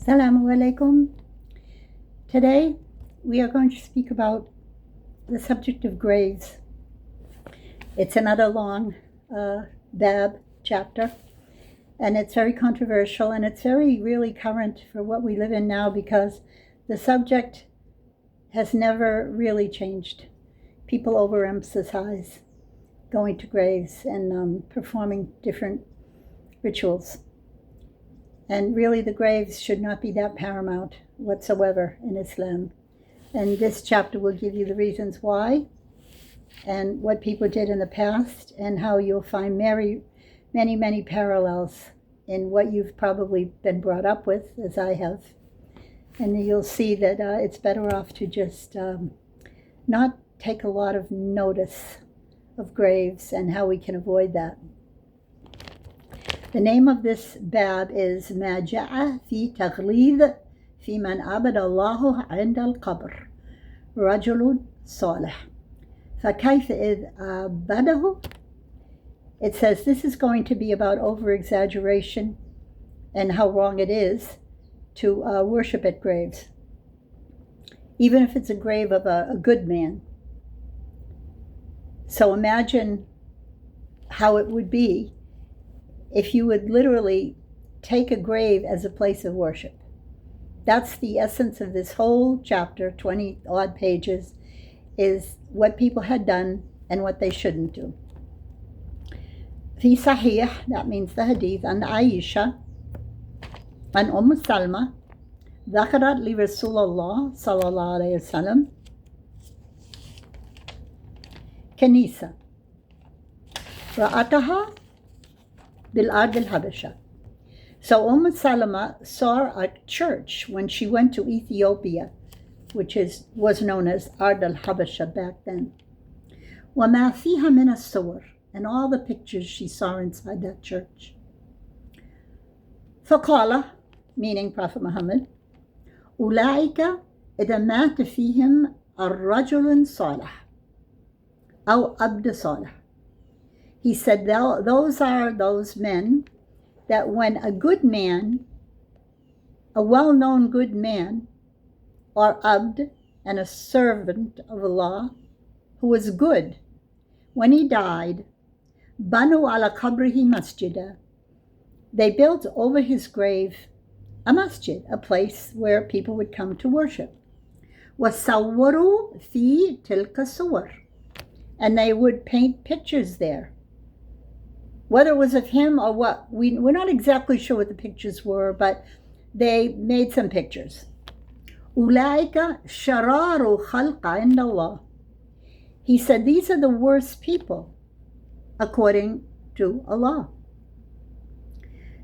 Assalamu alaikum. Today we are going to speak about the subject of graves. It's another long bab chapter, and it's very controversial, and it's very really current for what we live in now because the subject has never really changed. People overemphasize going to graves and performing different rituals. And really the graves should not be that paramount whatsoever in Islam. And this chapter will give you the reasons why and what people did in the past and how you'll find many parallels in what you've probably been brought up with, as I have. And you'll see that it's better off to just not take a lot of notice of graves and how we can avoid that. The name of this bab is ما جاء في تغليظ في من عبد الله عند القبر رجل صالح فكيف إذ عبده. It says this is going to be about over-exaggeration and how wrong it is to worship at graves, even if it's a grave of a good man. So imagine how it would be if you would literally take a grave as a place of worship. That's the essence of this whole chapter, 20 odd pages, is what people had done and what they shouldn't do. في صحيح, that means the hadith, عن عائشة عن أم سلمة ذكرت لرسول الله صلى الله عليه وسلم كنيسة رأتها بالأرض الحبشة. So Salama saw a church when she went to Ethiopia, which was known as Ard al-Habasha back then. وما فيها من الصور, and all the pictures she saw inside that church. فقال, meaning Prophet Muhammad, أولئك إذا مات فيهم الرجل صالح أو عبد صالح. He said, those are those men that when a good man, a well-known good man, or abd, and a servant of Allah, who was good, when he died, banu ala qabrihi masjida, they built over his grave a masjid, a place where people would come to worship. وَصَوَّرُوا فِي تِلْكَ الصُّوَرِ, and they would paint pictures there. Whether it was of him or what, we're not exactly sure what the pictures were, but they made some pictures. أُولَٰئِكَ شَرَارُ خَلْقَ عِنْدَ اللَّهِ. He said, these are the worst people, according to Allah.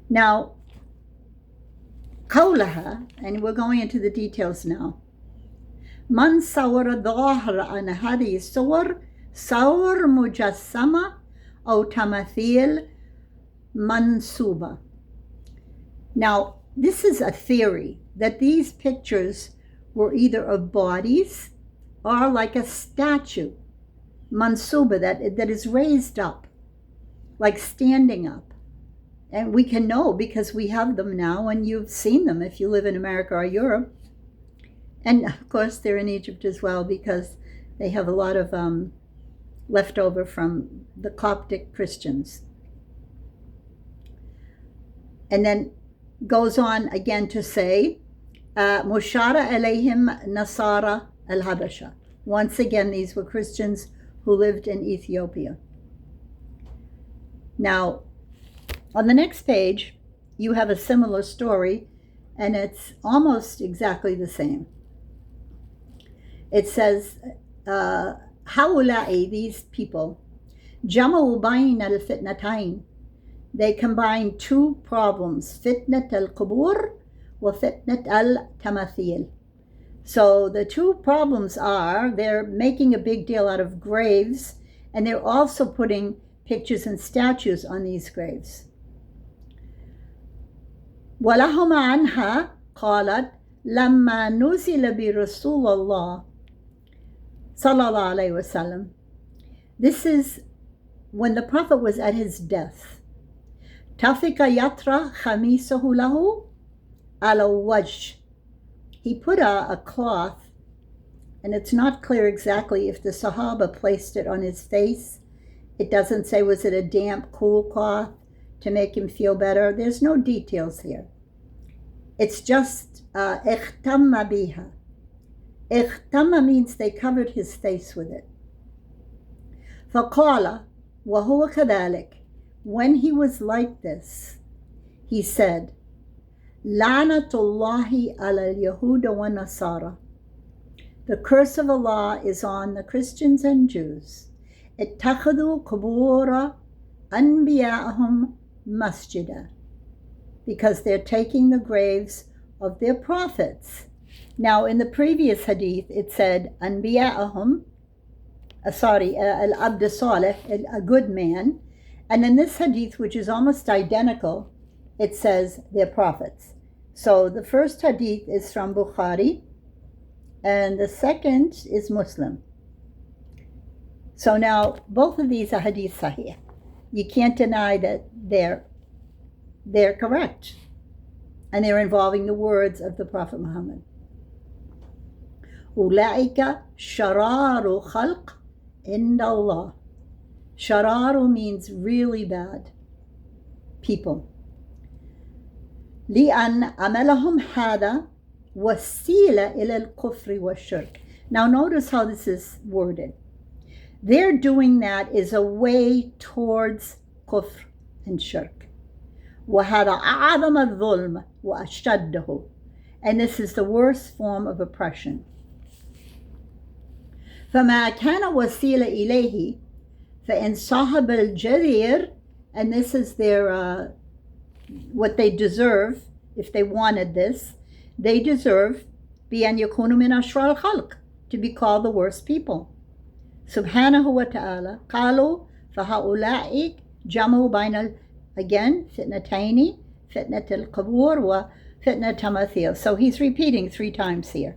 Now, قولها, and we're going into the details now. من صور ظاهر عن هذه الصور صور مجسمة أو تماثيل منسوبة. Now, this is a theory that these pictures were either of bodies or like a statue, mansuba, that is raised up, like standing up. And we can know because we have them now, and you've seen them if you live in America or Europe. And of course, they're in Egypt as well because they have a lot of left over from the Coptic Christians. And then goes on again to say, Mushara alayhim Nasara al-Habasha. Once again, these were Christians who lived in Ethiopia. Now, on the next page, you have a similar story, and it's almost exactly the same. It says, هؤلاء, these people, جمعوا بين الفتنتين, they combine two problems, فتنة القبور وفتنة التماثيل. So the two problems are, they're making a big deal out of graves, and they're also putting pictures and statues on these graves. ولهم عنها قالت لما نزل برسول الله sallallahu alayhi wasallam. This is when the Prophet was at his death. Tafika yatra khamisahu lahu ala wajh. He put a cloth, and it's not clear exactly if the Sahaba placed it on his face. It doesn't say, was it a damp, cool cloth to make him feel better? There's no details here. It's just ihtamma biha. Ihtamma means they covered his face with it. فقال وهو كذلك. When he was like this, he said, La'natullahi ala al-Yahuda wa Nasara. The curse of Allah is on the Christians and Jews. Ittakhadhu qubura anbiya'ahum masjida. Because they're taking the graves of their prophets. Now, in the previous hadith, it said, anbiya'ahum, al-abd salih, a good man. And in this hadith, which is almost identical, it says they're prophets. So the first hadith is from Bukhari, and the second is Muslim. So now, both of these are hadith sahih. You can't deny that they're correct. And they're involving the words of the Prophet Muhammad. Ulaika shararu khalq inda Allah. Shararu means really bad people. لأن عملهم هذا وسيلة إلى الكفر والشرك. Now notice how this is worded. Their doing that is a way towards kufr and shirk. وهذا أعظم الظلم وأشده. And this is the worst form of oppression. فما كان وسيلة إليه فإن صاحب الجرير, and this is their what they deserve. If they wanted this, they deserve بأن يكونوا من أشرار الخلق, to be called the worst people. سبحانه وتعالى قالوا فهؤلاء جمعوا بين again فتنتين فتنة القبور وفتنة تماثيل. So he's repeating 3 times here.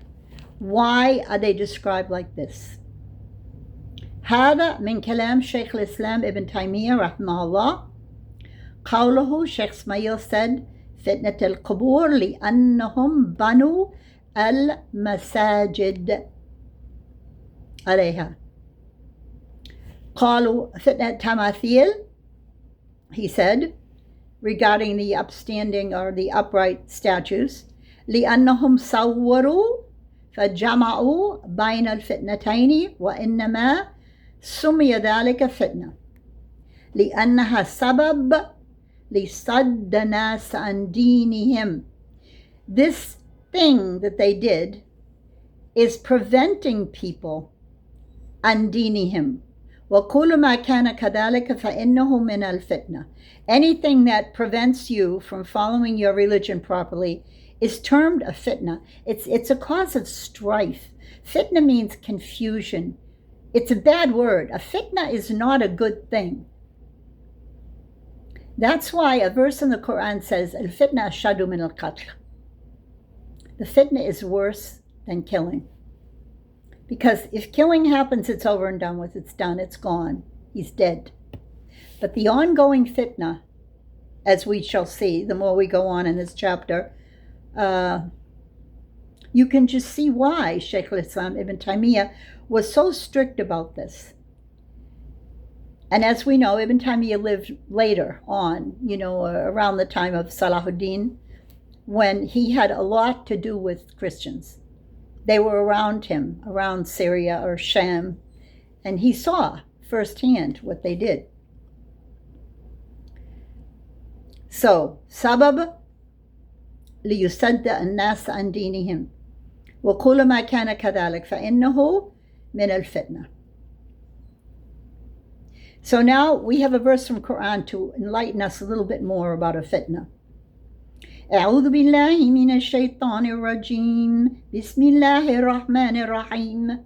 Why are they described like this? هذا من كلام شيخ الإسلام ابن تيمية رحمه الله. قوله شيخ اسماعيل said فتنة القبور لأنهم بنوا المساجد عليها. قالوا فتنة تماثيل, he said, regarding the upstanding or the upright statues, لأنهم صوروا فجمعوا بين الفتنتين وإنما سمي ذلك فتنة لأنها سبب لصد الناس عن دينهم. This thing that they did is preventing people عن دينهم. وكل ما كان كذلك فإنه من الفتنة. Anything that prevents you from following your religion properly is termed a fitna. It's a cause of strife. Fitna means confusion. It's a bad word. A fitna is not a good thing. That's why a verse in the Quran says, Al-fitna ashadu min al-qatl. The fitna is worse than killing. Because if killing happens, it's over and done with. It's done. It's gone. He's dead. But the ongoing fitna, as we shall see, the more we go on in this chapter, you can just see why Shaykh al-Islam Ibn Taymiyyah was so strict about this. And as we know, Ibn Taymiyyah lived later on, around the time of Salahuddin, when he had a lot to do with Christians. They were around him, around Syria or Sham, and he saw firsthand what they did. So, sabab ليصد الناس عن دينهم وكل ما كان كذلك فإنه من الفتنة. So now we have a verse from Quran to enlighten us a little bit more about a fitna. أعوذ بالله من الشيطان الرجيم بسم الله الرحمن الرحيم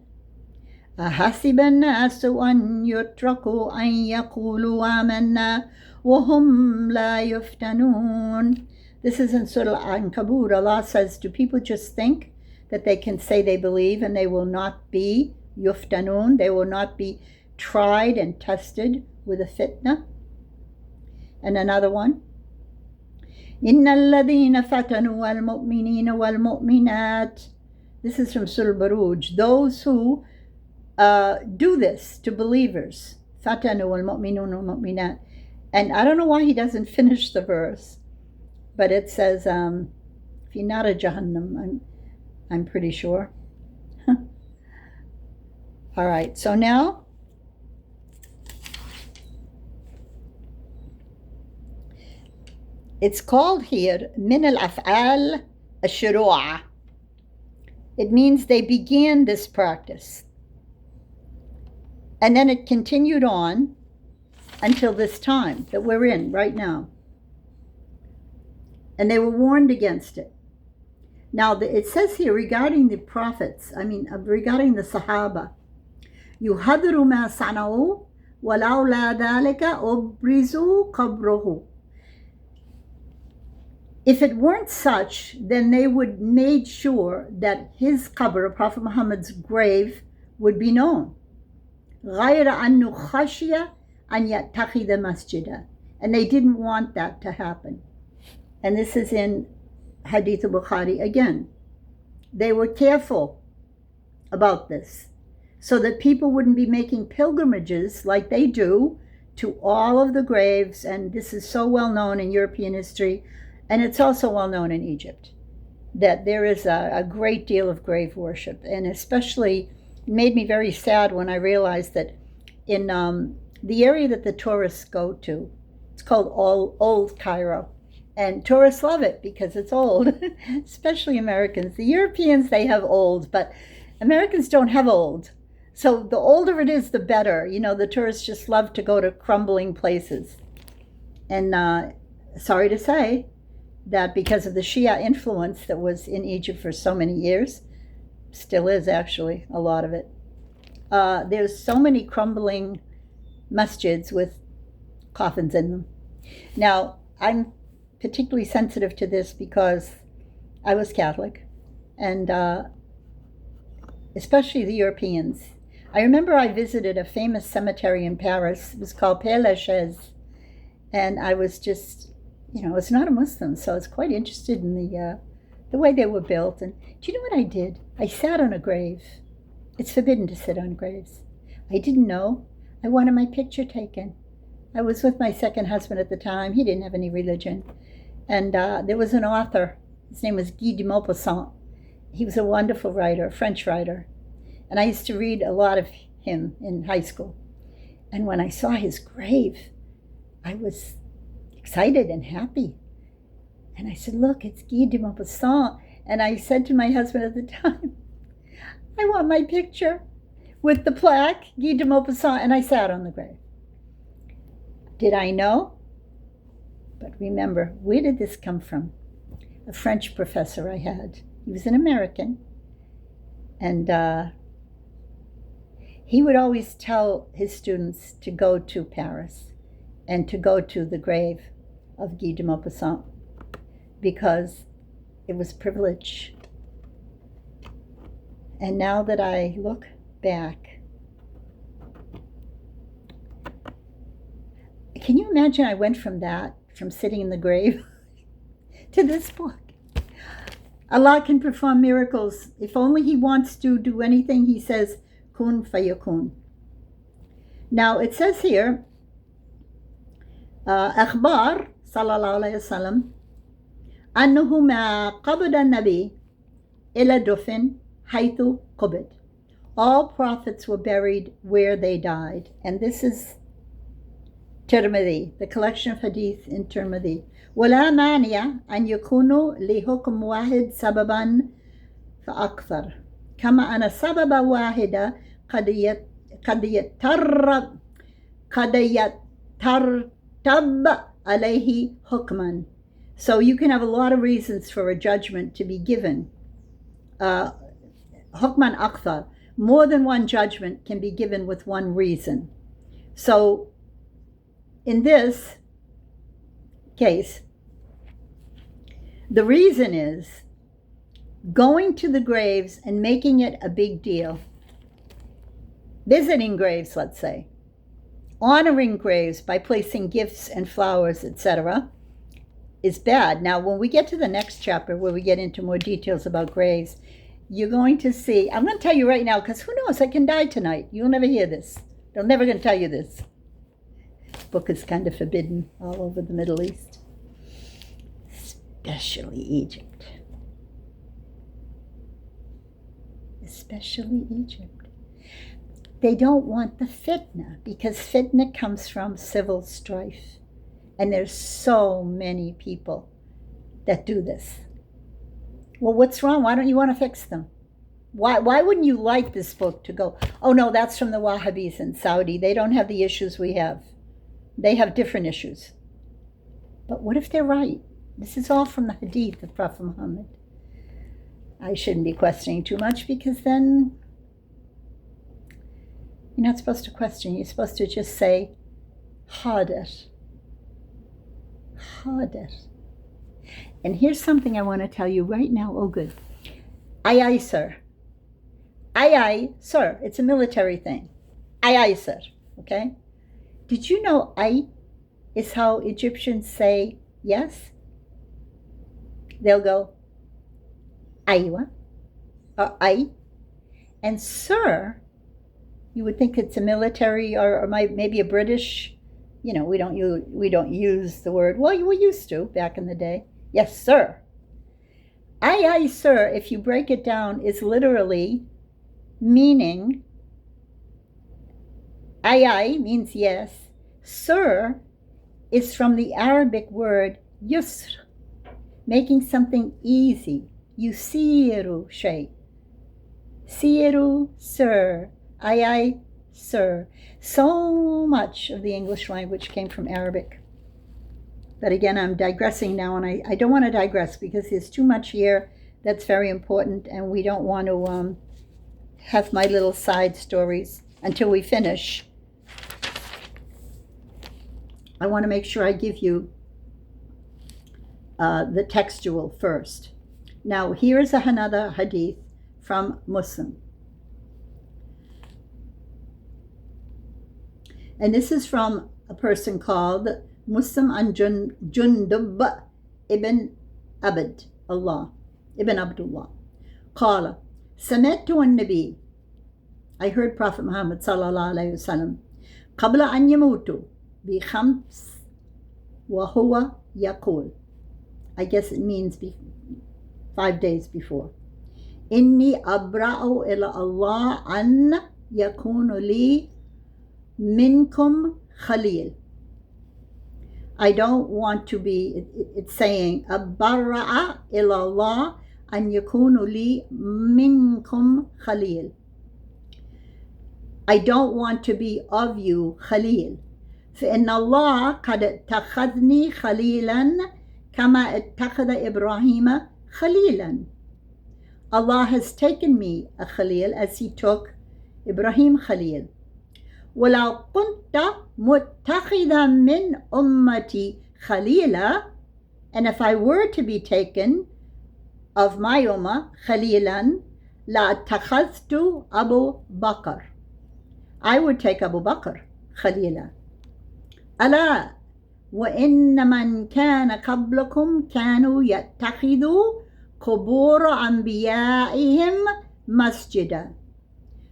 أحسب الناس أن يتركوا أن يقولوا آمنا وهم لا يفتنون. This is in Surah Al-Ankabut. Allah says, do people just think that they can say they believe and they will not be yuftanun, they will not be tried and tested with a fitna? And another one, إِنَّ الَّذِينَ فَتَنُوا الْمُؤْمِنِينَ وَالْمُؤْمِنَاتِ. This is from Surah Baruj. Those who do this to believers. فَتَنُوا الْمُؤْمِنُونَ وَالْمُؤْمِنَاتِ. And I don't know why he doesn't finish the verse, but it says, "Fi nara Jahannam," I'm pretty sure. All right, so now it's called here min al-af'al ash-shuru'a. It means they began this practice. And then it continued on until this time that we're in right now. And they were warned against it. Now, it says here regarding the prophets, regarding the Sahaba, يُحَذِّرُ مَا صَنَعُوا وَلَوْلَا ذَلِكَ أُبْرِزُوا قَبْرُهُ. If it weren't such, then they would made sure that his qabr, Prophet Muhammad's grave, would be known. غَيْرَ أَنُّ خَشِيَ أَنْ يَتَّخِذَ مَسْجِدًا. And they didn't want that to happen. And this is in Hadith al-Bukhari again. They were careful about this so that people wouldn't be making pilgrimages like they do to all of the graves. And this is so well known in European history, and it's also well known in Egypt, that there is a great deal of grave worship. And especially made me very sad when I realized that in the area that the tourists go to, it's called Old Cairo. And tourists love it because it's old, especially Americans. The Europeans, they have old, but Americans don't have old. So the older it is, the better. You know, the tourists just love to go to crumbling places. And sorry to say that because of the Shia influence that was in Egypt for so many years, still is actually, a lot of it, there's so many crumbling masjids with coffins in them. Now, I'm particularly sensitive to this because I was Catholic, and especially the Europeans. I remember I visited a famous cemetery in Paris. It was called Père Lachaise, and I was just, I was not a Muslim, so I was quite interested in the way they were built. And do you know what I did? I sat on a grave. It's forbidden to sit on graves. I didn't know. I wanted my picture taken. I was with my second husband at the time. He didn't have any religion. And there was an author. His name was Guy de Maupassant. He was a wonderful writer, a French writer. And I used to read a lot of him in high school. And when I saw his grave, I was excited and happy. And I said, look, it's Guy de Maupassant. And I said to my husband at the time, I want my picture with the plaque, Guy de Maupassant. And I sat on the grave. Did I know? But remember, where did this come from? A French professor I had. He was an American. And he would always tell his students to go to Paris and to go to the grave of Guy de Maupassant because it was privilege. And now that I look back, can you imagine I went from sitting in the grave to this book? Allah can perform miracles. If only He wants to do anything, He says, kun fayakun. Now it says here, أخبار صلى الله عليه وسلم أنه ما قبض النبي إلى دفن حيث قبض. All prophets were buried where they died. And this is Tirmidhi, the collection of hadith in Tirmidhi. ولا مانع أن يكونوا لحكم واحد سببا فأكثر كما أن سبب واحدة قد يترتب عليه حكما. So you can have a lot of reasons for a judgment to be given. Hukman akthar, more than one judgment can be given with one reason. So in this case, the reason is going to the graves and making it a big deal. Visiting graves, let's say. Honoring graves by placing gifts and flowers, etc. is bad. Now, when we get to the next chapter where we get into more details about graves, you're going to see, I'm going to tell you right now, because who knows, I can die tonight. You'll never hear this. They're never going to tell you this. This book is kind of forbidden all over the Middle East, especially Egypt. Especially Egypt. They don't want the fitna, because fitna comes from civil strife. And there's so many people that do this. Well, what's wrong? Why don't you want to fix them? Why wouldn't you like this book to go, oh no, that's from the Wahhabis in Saudi. They don't have the issues we have. They have different issues. But what if they're right? This is all from the hadith of Prophet Muhammad. I shouldn't be questioning too much, because then you're not supposed to question. You're supposed to just say, Hadir. Hadir. And here's something I want to tell you right now. Oh, good. Aye, sir. Aye, sir. It's a military thing. Aye, sir. Okay? Did you know aye is how Egyptians say yes? They'll go, aywa, or aye. And sir, you would think it's a military or maybe a British. You know, we don't use the word. Well, we used to back in the day. Yes, sir. Aye, sir, if you break it down, is literally meaning, aye means yes. Sir is from the Arabic word yusr, making something easy. Yusiru shay. Siru, sir. Aye, sir. So much of the English language came from Arabic. But again, I'm digressing now, and I don't want to digress because there's too much here that's very important, and we don't want to have my little side stories until we finish. I want to make sure I give you the textual first. Now, here's another hadith from Muslim. And this is from a person called Muslim an Jundub ibn Abd Allah, ibn Abdullah. قال سمعت النبي, I heard Prophet Muhammad sallallahu alayhi wasallam, قبل أن يموت بخمس وهو يقول, I guess it means 5 days before, إني أبرأ إلى الله أن يكون لي منكم خليل. I don't want to be, it's saying, أبرأ إلى الله أن يكون لي منكم خليل. I don't want to be of you خليل. فإن الله قد اتخذني خليلا كما اتخذ إبراهيم خليلا. Allah has taken me a Khalil as he took Ibrahim Khalil. ولو كنت متخذا من أمتي خليلا, and if I were to be taken of my ummah خليلا لاتخذت أبو بكر, I would take Abu Bakr خليلا. ألا وإن من كان قبلكم كانوا يتخذوا قبور أنبيائهم مسجدا.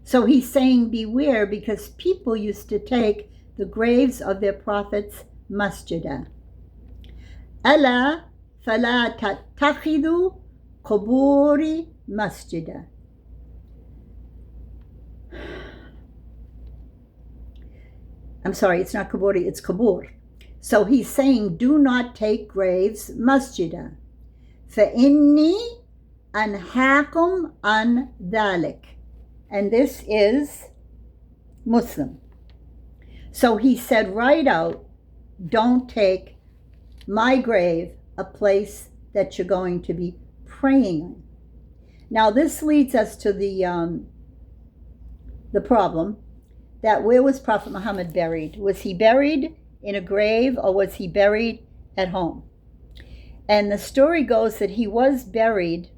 So he's saying beware, because people used to take the graves of their prophets masjida. ألا فلا تتخذوا قبوري مسجدا. I'm sorry, it's not kuburi, it's kubur. So he's saying, do not take graves masjida. فإني أنهاكم عن ذلك. And this is Muslim. So he said right out, don't take my grave a place that you're going to be praying on. Now this leads us to the problem that where was Prophet Muhammad buried? Was he buried in a grave, or was he buried at home? And the story goes that he was buried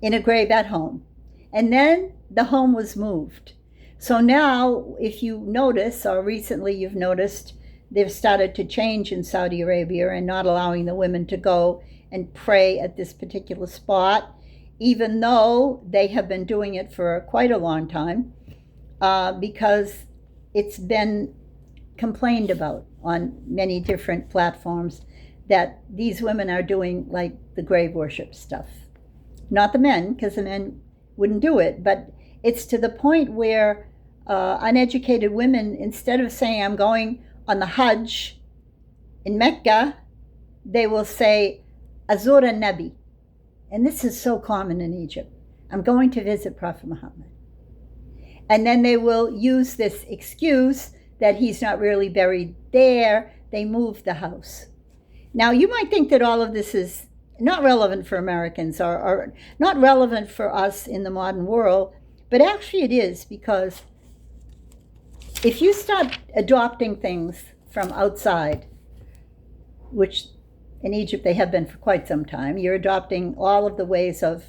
in a grave at home. And then the home was moved. So now, if you notice, or recently you've noticed, they've started to change in Saudi Arabia and not allowing the women to go and pray at this particular spot, even though they have been doing it for quite a long time, because it's been complained about on many different platforms that these women are doing like the grave worship stuff. Not the men, because the men wouldn't do it, but it's to the point where uneducated women, instead of saying, I'm going on the Hajj in Mecca, they will say, Azura Nabi. And this is so common in Egypt. I'm going to visit Prophet Muhammad. And then they will use this excuse that he's not really buried there. They moved the house. Now, you might think that all of this is not relevant for Americans or not relevant for us in the modern world, but actually it is, because if you start adopting things from outside, which in Egypt they have been for quite some time, you're adopting all of the ways of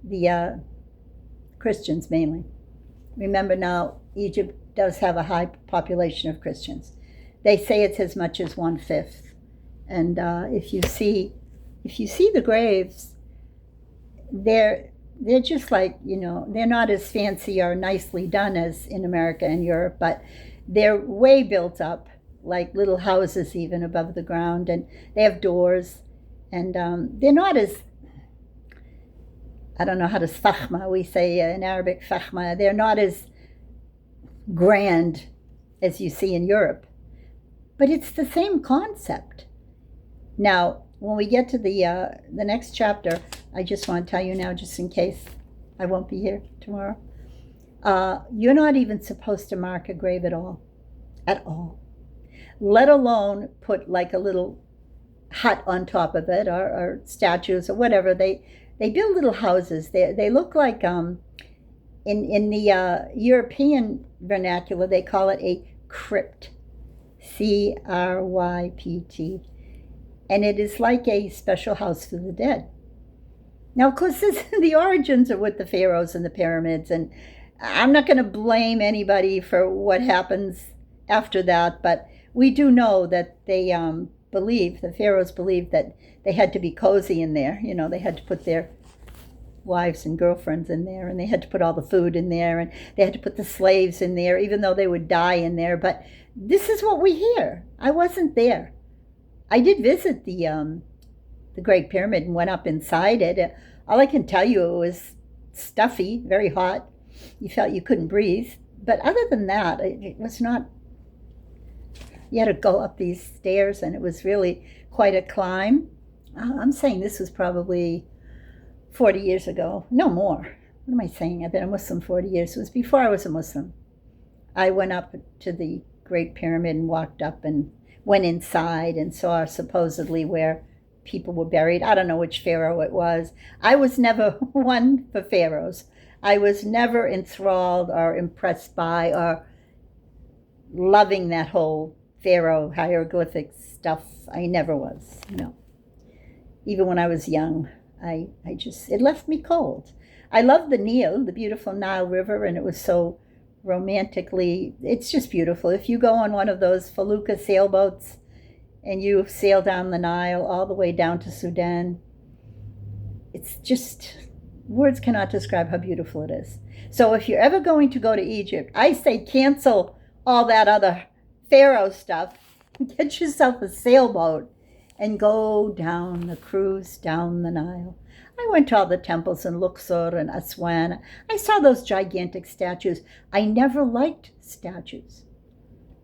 the Christians mainly. Remember now, Egypt does have a high population of Christians. They say it's as much as 1/5. And if you see the graves, they're just like, they're not as fancy or nicely done as in America and Europe, but they're way built up, like little houses even above the ground, and they have doors, and they're not as, I don't know how to fakhma, we say in Arabic fakhma, they're not as grand as you see in Europe, but it's the same concept. Now, when we get to the next chapter, I just want to tell you now, just in case I won't be here tomorrow, you're not even supposed to mark a grave at all, let alone put like a little hut on top of it, or statues or whatever. They build little houses. They look like, in the European vernacular, they call it a crypt, CRYPT. And it is like a special house for the dead. Now, of course, the origins are with the pharaohs and the pyramids, and I'm not going to blame anybody for what happens after that, but we do know that the pharaohs believed that they had to be cozy in there. They had to put their wives and girlfriends in there, and they had to put all the food in there, and they had to put the slaves in there, even though they would die in there. But this is what we hear. I wasn't there. I did visit the Great Pyramid and went up inside it. All I can tell you, it was stuffy, very hot. You felt you couldn't breathe. But other than that, it was not. You had to go up these stairs, and it was really quite a climb. I'm saying this was probably 40 years ago. No more. What am I saying? I've been a Muslim 40 years. It was before I was a Muslim. I went up to the Great Pyramid and walked up and went inside and saw supposedly where people were buried. I don't know which pharaoh it was. I was never one for pharaohs. I was never enthralled or impressed by or loving that whole pharaoh hieroglyphic stuff. I never was, Even when I was young, it left me cold. I loved the Nile, the beautiful Nile River, and it was so romantically, it's just beautiful. If you go on one of those felucca sailboats and you sail down the Nile all the way down to Sudan, it's just, words cannot describe how beautiful it is. So if you're ever going to go to Egypt, I say cancel all that other pharaoh stuff, get yourself a sailboat and go down the cruise down the Nile. I went to all the temples in Luxor and Aswan. I saw those gigantic statues. I never liked statues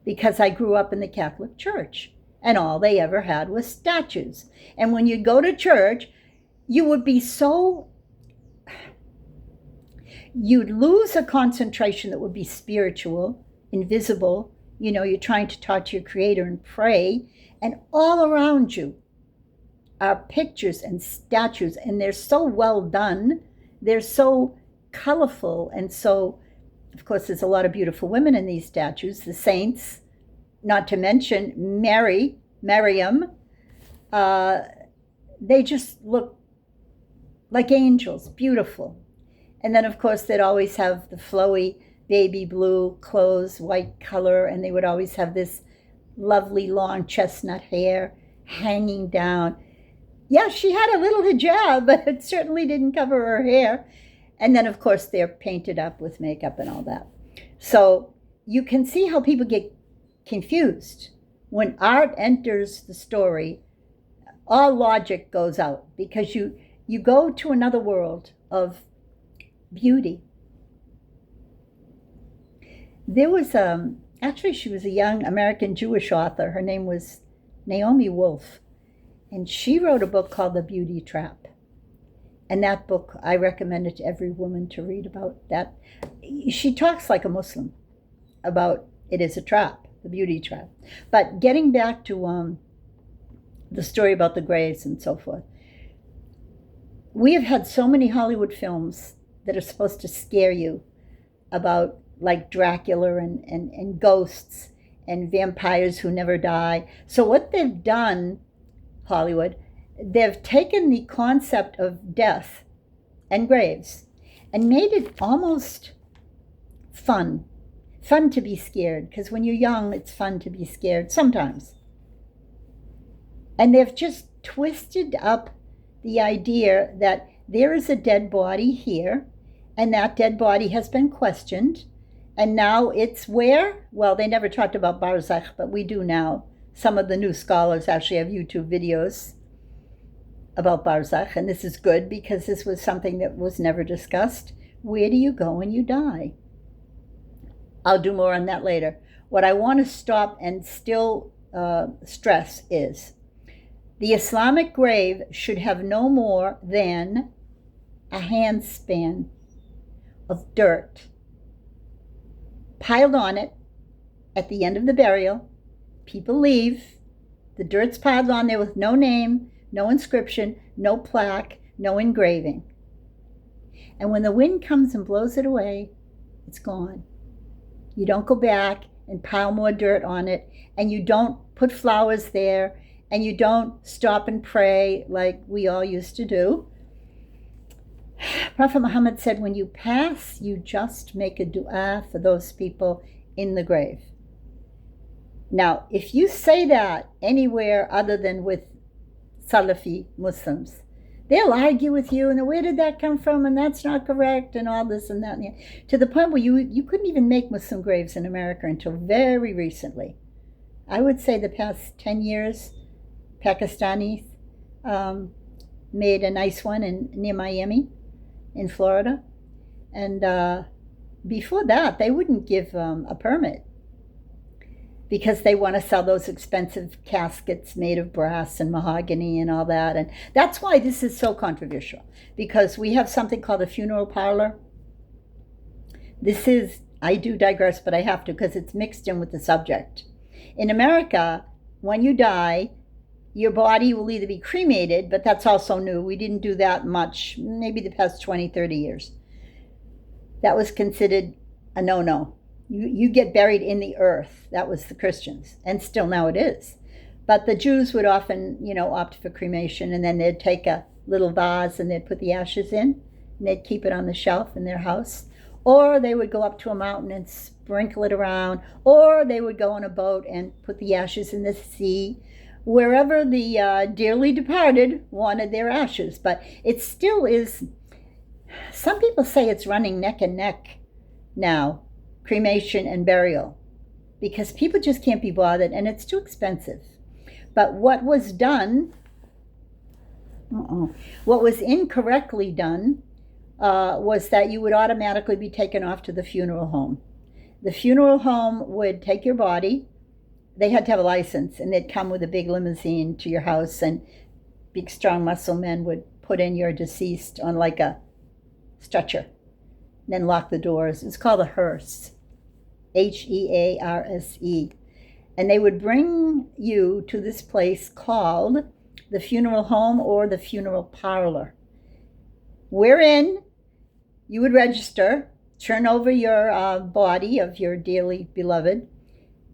because I grew up in the Catholic Church, and all they ever had was statues. And when you'd go to church, you would be you'd lose a concentration that would be spiritual, invisible. You're trying to talk to your Creator and pray, and all around you are pictures and statues, and they're so well done. They're so colorful, and so, of course, there's a lot of beautiful women in these statues, the saints, not to mention Miriam. They just look like angels, beautiful. And then, of course, they'd always have the flowy baby blue clothes, white color, and they would always have this lovely long chestnut hair hanging down. Yeah, she had a little hijab, but it certainly didn't cover her hair. And then, of course, they're painted up with makeup and all that. So you can see how people get confused. When art enters the story, all logic goes out because you go to another world of beauty. There was actually, she was a young American Jewish author. Her name was Naomi Wolf, and she wrote a book called The Beauty Trap. And that book, I recommend it to every woman to read about that. She talks like a Muslim about it is a trap, the beauty trap. But getting back to the story about the graves and so forth, we have had so many Hollywood films that are supposed to scare you about like Dracula and ghosts and vampires who never die. So what they've done, Hollywood, they've taken the concept of death and graves and made it almost fun to be scared, because when you're young, it's fun to be scared sometimes. And they've just twisted up the idea that there is a dead body here, and that dead body has been questioned, and now it's where? Well, they never talked about Barzakh, but we do now. Some of the new scholars actually have YouTube videos about Barzakh, and this is good because this was something that was never discussed. Where do you go when you die? I'll do more on that later. What I want to stop and still stress is the Islamic grave should have no more than a handspan of dirt piled on it at the end of the burial. People leave, the dirt's piled on there with no name, no inscription, no plaque, no engraving. And when the wind comes and blows it away, it's gone. You don't go back and pile more dirt on it, and you don't put flowers there, and you don't stop and pray like we all used to do. Prophet Muhammad said, when you pass, you just make a dua for those people in the grave. Now, if you say that anywhere other than with Salafi Muslims, they'll argue with you, and where did that come from, and that's not correct, and all this and that, and that, to the point where you couldn't even make Muslim graves in America until very recently. I would say the past 10 years, Pakistanis made a nice one near Miami in Florida. And before that, they wouldn't give a permit because they want to sell those expensive caskets made of brass and mahogany and all that. And that's why this is so controversial, because we have something called a funeral parlor. This is, I do digress, but I have to because it's mixed in with the subject. In America, when you die, your body will either be cremated, but that's also new. We didn't do that much, maybe the past 20, 30 years. That was considered a no-no. You get buried in the earth. That was the Christians, and still now it is. But the Jews would often, opt for cremation, and then they'd take a little vase and they'd put the ashes in, and they'd keep it on the shelf in their house. Or they would go up to a mountain and sprinkle it around, or they would go on a boat and put the ashes in the sea, wherever the dearly departed wanted their ashes. But it still is, some people say it's running neck and neck now, cremation and burial, because people just can't be bothered and it's too expensive. But what was done, what was incorrectly done, was that you would automatically be taken off to the funeral home. The funeral home would take your body. They had to have a license, and they'd come with a big limousine to your house, and big, strong muscle men would put in your deceased on like a stretcher, and then lock the doors. It's called a hearse, Hearse. And they would bring you to this place called the funeral home or the funeral parlor, wherein you would register, turn over your body of your dearly beloved,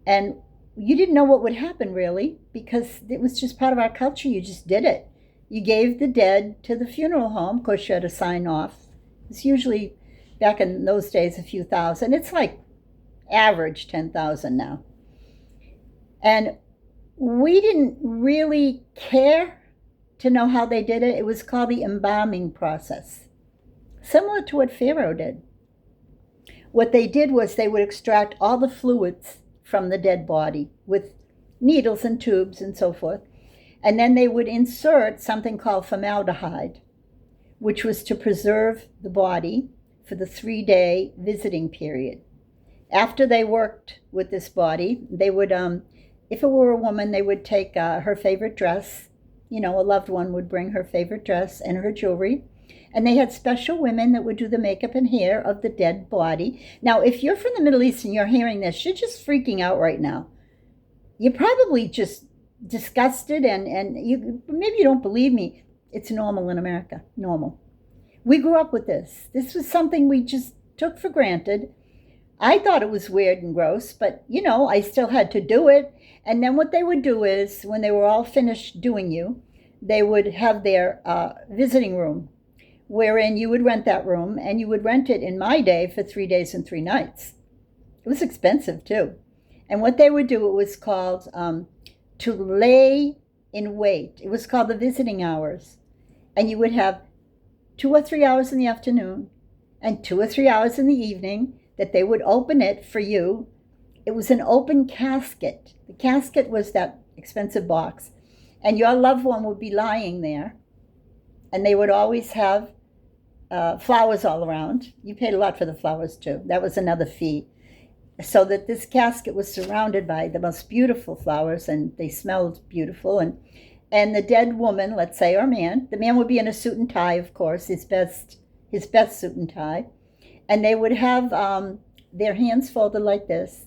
and you didn't know what would happen, really, because it was just part of our culture. You just did it. You gave the dead to the funeral home. Of course, you had to sign off. It's usually, back in those days, a few thousand. It's like average 10,000 now. And we didn't really care to know how they did it. It was called the embalming process, similar to what Pharaoh did. What they did was they would extract all the fluids from the dead body with needles and tubes and so forth. And then they would insert something called formaldehyde, which was to preserve the body for the 3-day visiting period. After they worked with this body, they would, if it were a woman, they would take her favorite dress. A loved one would bring her favorite dress and her jewelry. And they had special women that would do the makeup and hair of the dead body. Now, if you're from the Middle East and you're hearing this, you're just freaking out right now. You're probably just disgusted, and maybe you don't believe me. It's normal in America, normal. We grew up with this. This was something we just took for granted. I thought it was weird and gross, but I still had to do it. And then what they would do is, when they were all finished doing you, they would have their visiting room, wherein you would rent that room, and you would rent it in my day for 3 days and 3 nights. It was expensive too. And what they would do, it was called to lay in wait. It was called the visiting hours. And you would have 2 or 3 hours in the afternoon and 2 or 3 hours in the evening that they would open it for you. It was an open casket. The casket was that expensive box. And your loved one would be lying there. And they would always have flowers all around. You paid a lot for the flowers too. That was another fee. So that this casket was surrounded by the most beautiful flowers, and they smelled beautiful. And the dead woman, let's say, or man, the man would be in a suit and tie, of course, his best suit and tie. And they would have their hands folded like this.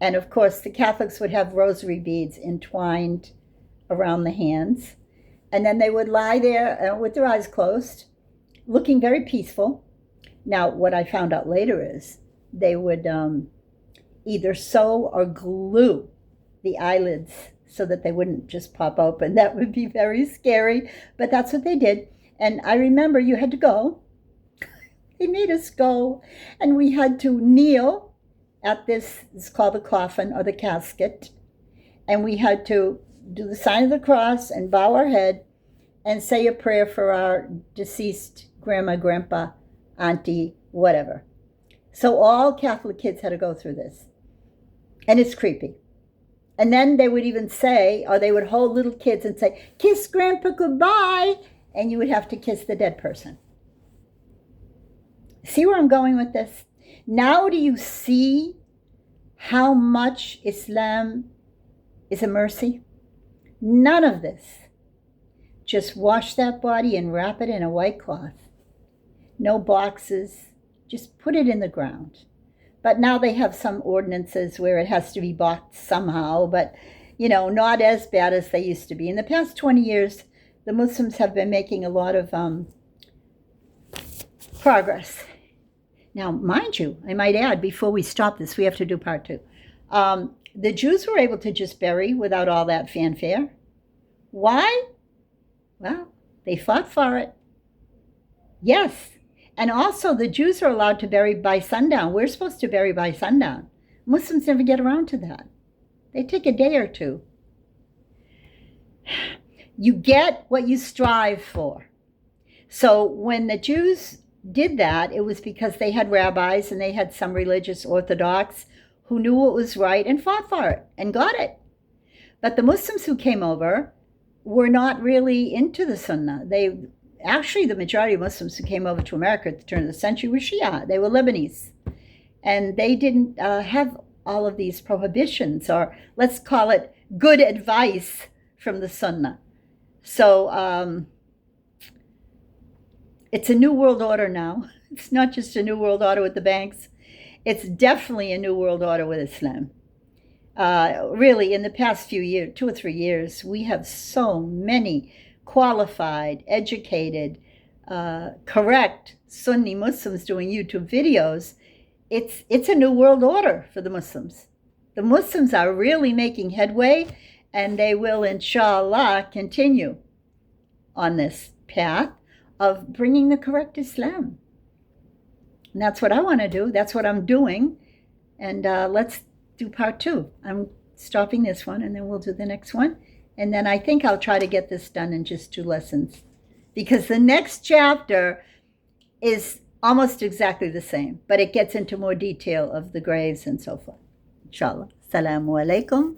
And of course, the Catholics would have rosary beads entwined around the hands. And then they would lie there with their eyes closed, looking very peaceful. Now, what I found out later is they would either sew or glue the eyelids so that they wouldn't just pop open. That would be very scary, but that's what they did. And I remember you had to go. They made us go, and we had to kneel at this, it's called the coffin or the casket, and we had to do the sign of the cross and bow our head and say a prayer for our deceased grandma, grandpa, auntie, whatever. So all Catholic kids had to go through this. And it's creepy. And then they would even say, or they would hold little kids and say, "Kiss grandpa goodbye," and you would have to kiss the dead person. See where I'm going with this? Now do you see how much Islam is a mercy? None of this. Just wash that body and wrap it in a white cloth. No boxes. Just put it in the ground. But now they have some ordinances where it has to be boxed somehow, but, not as bad as they used to be. In the past 20 years, the Muslims have been making a lot of progress. Now, mind you, I might add, before we stop this, we have to do part 2. The Jews were able to just bury without all that fanfare. Why? Well, they fought for it. Yes. And also, the Jews are allowed to bury by sundown. We're supposed to bury by sundown. Muslims never get around to that. They take a day or two. You get what you strive for. So when the Jews did that, it was because they had rabbis and they had some religious Orthodox who knew what was right and fought for it and got it. But the Muslims who came over were not really into the Sunnah. Actually, the majority of Muslims who came over to America at the turn of the century were Shia. They were Lebanese. And they didn't have all of these prohibitions, or let's call it good advice from the Sunnah. So it's a new world order now. It's not just a new world order with the banks. It's definitely a new world order with Islam. Really, in the past few years, 2 or 3 years, we have so many qualified, educated, correct Sunni Muslims doing YouTube videos. It's a new world order for the Muslims. The Muslims are really making headway, and they will, inshallah, continue on this path of bringing the correct Islam. And that's what I want to do. That's what I'm doing. And let's do part 2. I'm stopping this one, and then we'll do the next one. And then I think I'll try to get this done in just 2 lessons, because the next chapter is almost exactly the same, but it gets into more detail of the graves and so forth. Inshallah. Assalamu alaikum.